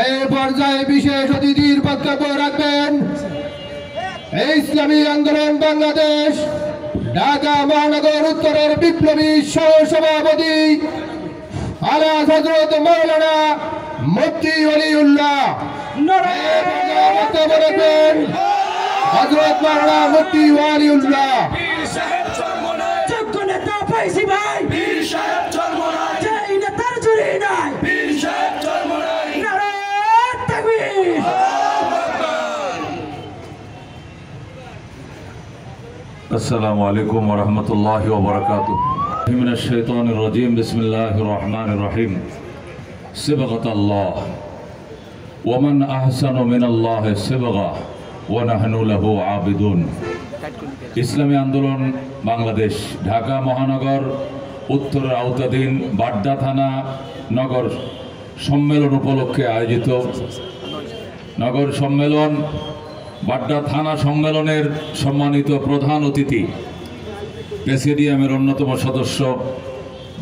এই পর্যায়ে বিশেষ অতিথির বক্তব্য রাখবেন ইসলামী আন্দোলন বাংলাদেশ ঢাকা মহানগর উত্তরের বিপ্লবী সহ-সভাপতি আলা হযরত মাওলানা মুফতি ওলিউল্লাহ। বক্তব্য রাখবেন হযরত মাওলানা মুফতি ওলিউল্লাহ। যোগ্য নেতা পাইছি ভাই, বীর সাহেব চরমনাই, যেই নেতার জুড়ি নাই, বীর সাহেব চরমনাই, নারায়ে তাকবীর। আসসালামু আলাইকুম ওয়া রাহমাতুল্লাহি ওয়া বারাকাতুহু। মিনাশ শাইতানির রাজীম। বিসমিল্লাহির রহমানির রহিম। সিবগাতাল্লাহ ওয়া মান আহসানু মিনাল্লাহি সিবগা ওয়া নাহনু লাহু আবিদুন। ইসলামী আন্দোলন বাংলাদেশ ঢাকা মহানগর উত্তরের আওতাধীন বাড্ডা থানা নগর সম্মেলন উপলক্ষে আয়োজিত নগর সম্মেলন বাড্ডা থানা সম্মেলনের সম্মানিত প্রধান অতিথি প্রেসিডিয়ামের অন্যতম সদস্য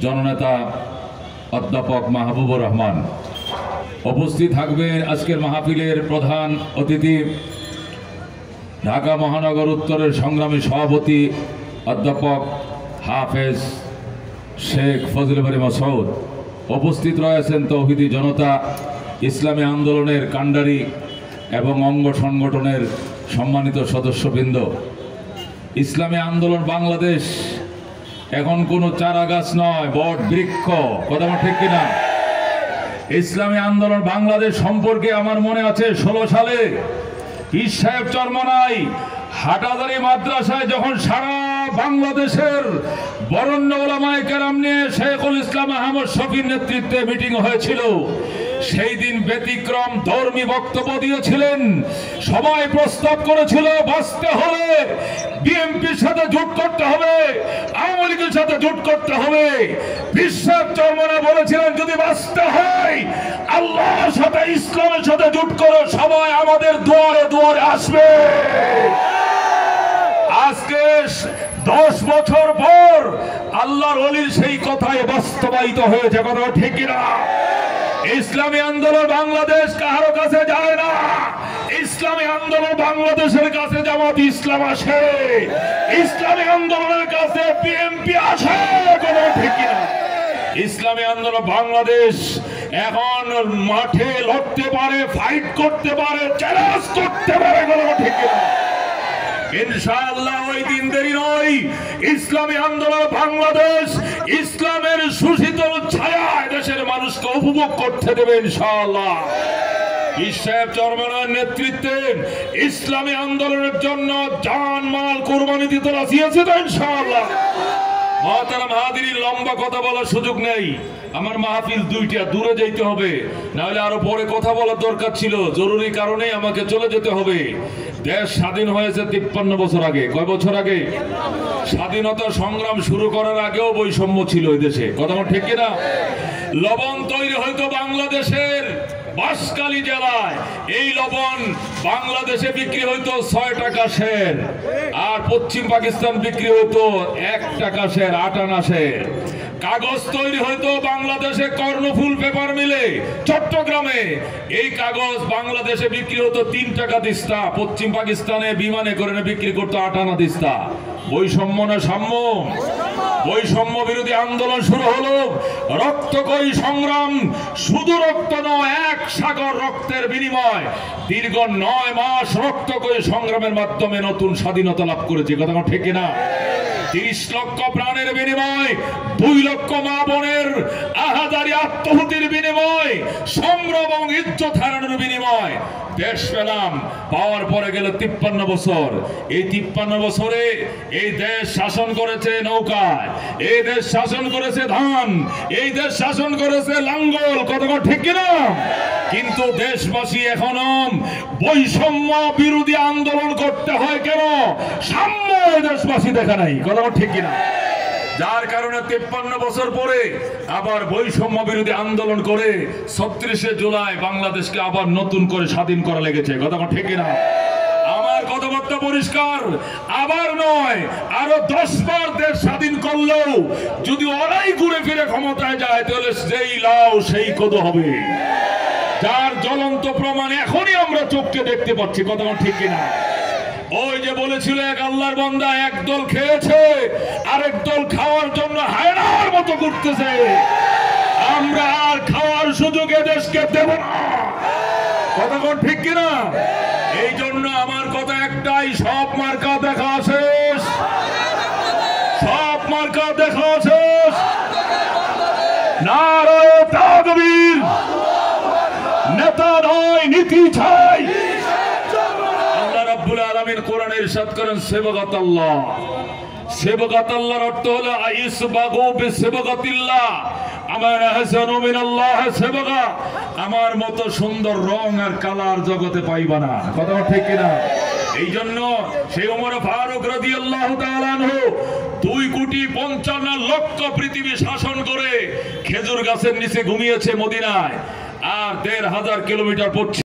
জননেতা অধ্যাপক মাহবুবুর রহমান। উপস্থিত থাকবেন আজকের মাহফিলের প্রধান অতিথি ঢাকা মহানগর উত্তরের সংগ্রামী সভাপতি অধ্যাপক হাফেজ শেখ ফজলে বারী মাসউদ। উপস্থিত রয়েছেন তৌহিদি জনতা, ইসলামী আন্দোলনের কাণ্ডারি এবং অঙ্গ সংগঠনের সম্মানিত সদস্যবৃন্দ। ইসলামী আন্দোলন বাংলাদেশ এখন কোনো চারা গাছ নয়, বট বৃক্ষ। কথা ঠিক কিনা? ইসলামী আন্দোলন বাংলাদেশ সম্পর্কে আমার মনে আছে 16 সালে পীর সাহেব চরমনাই হাটাজারি মাদ্রাসায় যখন সারা বাংলাদেশের বরেণ্য উলামায়ে কেরাম নিয়ে শেখুল ইসলাম আহমদ শফীর নেতৃত্বে মিটিং হয়েছিল, সেই দিন ব্যতিক্রম ধর্মী বক্তব্য দিয়েছিলেন। সবাই প্রস্তাব করেছিল বাঁচতে হলে বিএনপির সাথে জোট করতে হবে, আওয়ামী লীগের সাথে জোট করতে হবে। পীর সাহেব চরমনাই বলেছিলেন যদি বাঁচতে হয় আল্লাহর সাথে ইসলামের সাথে জোট করো, সবাই আমাদের দুয়ারে দুয়ারে আসবে। আজকে 10 বছর পর আল্লাহর ওলির সেই কথাই বাস্তবায়িত হয়েছে। কথা ঠিক কিনা? ইসলামী আন্দোলন বাংলাদেশ কারো কাছে যায় না, ইসলামী আন্দোলন বাংলাদেশের কাছে জামাত ইসলাম আসে, ইসলামী আন্দোলনের কাছে বিএনপি আসে। কথা ঠিক কিনা? ইসলামী আন্দোলন বাংলাদেশ এখন মাঠে লড়তে পারে, ফাইট করতে পারে, চ্যালেঞ্জ করতে পারে। কথা ঠিক কিনা? ইনশাআল্লাহ ওই দিন দেরি নয়, ইসলামী আন্দোলন বাংলাদেশ ইসলামের সুশীতল ছায়ায় দেশের মানুষকে উপভোগ করতে দেবে ইনশাআল্লাহ। পীর সাহেব চরমনাইয়ের নেতৃত্বে ইসলামী আন্দোলনের জন্য জান মাল কুরবানি দিতে রাজি আছে তো ইনশাআল্লাহ। মহতারাম হাজিরিন, লম্বা কথা বলার সুযোগ নেই, আমার মাহফিল দুইটা, দূরে যেতে হবে, নাহলে আরো পরে কথা বলার দরকার ছিল। জরুরি কারণে আমাকে চলে যেতে হবে। দেশ স্বাধীন হয়েছে 53 বছর আগে। কয় বছর আগে? স্বাধীনতা সংগ্রাম শুরু করার আগেও বৈষম্য ছিল এই দেশে। কথা ঠিক কিনা? লবণ তৈরি হয়তো বাংলাদেশের বাঁশখালী জেলায়, এই লবণ বাংলাদেশে বিক্রি হইতো 6 টাকা সের, আর পশ্চিম পাকিস্তান বিক্রি হইতো 1 টাকা সের, 8 আনা সের। কাগজ তৈরি হইতো বাংলাদেশে কর্ণফুল পেপার মিলে চট্টগ্রামে, এই কাগজ বাংলাদেশে বিক্রি হতো 3 টাকা দিস্তা, পশ্চিম পাকিস্তানে বিমানে করে বিক্রি করতো 8 আনা দিস্তা। বৈষম্য না সাম্য? বৈষম্য বিরোধী আন্দোলন শুরু হলো, রক্তকরী সংগ্রাম, শুধু রক্ত নয়, এক সাগর রক্তের বিনিময়। দীর্ঘ 9 মাস রক্তকরী সংগ্রামের মাধ্যমে নতুন স্বাধীনতা লাভ করেছে। কথা ঠিক কিনা? 30 লক্ষ প্রাণের বিনিময়, 2 লক্ষ মা বোনের আহাজারি আত্মহুতির বিনিময়, সম্ভ্রম এবং ইজ্জত হারানোর বিনিময় দেশ পেলাম। পাওয়ার পরে গেল 53 বছর। এই 53 বছরে এই দেশ শাসন করেছে নৌকায়, এই দেশ শাসন করেছে ধান, এই দেশ শাসন করেছে লাঙ্গল। কথা ঠিক কিনা? কিন্তু দেশবাসী এখনো বৈষম্য বিরোধী আন্দোলন করতে হয় কেন? সাম্য দেশবাসী দেখা নাই। কথা ঠিক কিনা? যার কারণে 53 বছর পরে আবার বৈষম্য বিরোধী আন্দোলন করে 36শে জুলাই বাংলাদেশকে আবার নতুন করে স্বাধীন করা লেগেছে। কথা ঠিক কিনা? আমার কথাবার্তা পরিষ্কার, আবার নয়, আরো 10 বার দেশ স্বাধীন করলেও যদি ওরাই ঘুরে ফিরে ক্ষমতায় যায় তাহলে যেই লাও সেই কদু হবে। যার জ্বলন্ত প্রমাণ এখনই আমরা চোখকে দেখতে পাচ্ছি। কথা ঠিক কিনা? ওই যে বলেছিল এক আল্লাহর বান্দা একদল খেয়েছে, আরেক দল খাওয়ার জন্য হায়নার মতো ঘুরতেছে। আমরা আর খাওয়ার সুযোগে দেশকে দেব না। কথা ঠিক কিনা? এই জন্য আমার কথা একটাই, সব মার্কা দেখা শেষ, সব মার্কা দেখা শেষ। নারায়ে তাকবীর। নেতা নয়, নীতি চাই। আল্লাহ রাব্বুল আলামিন কোরআনে ইরশাদ করেন সেবগাত আল্লাহ। সেবগাত আল্লাহর অর্থ হলো আইসবাগু বিসেবগাতিল্লাহ। আমার আহসানু মিনাল্লাহ সেবগা। আমার মতো সুন্দর রং আর কালার জগতে পাইবা না। কথা ঠিক কিনা? এই জন্য সেই ওমর ফারুক রাদিয়াল্লাহু তাআলা আনহু 2,55,00,000 পৃথিবী শাসন করে খেজুর গাছের নিচে ঘুমিয়েছে মদিনায়, আর 1,500 কিলোমিটার পশ্চিম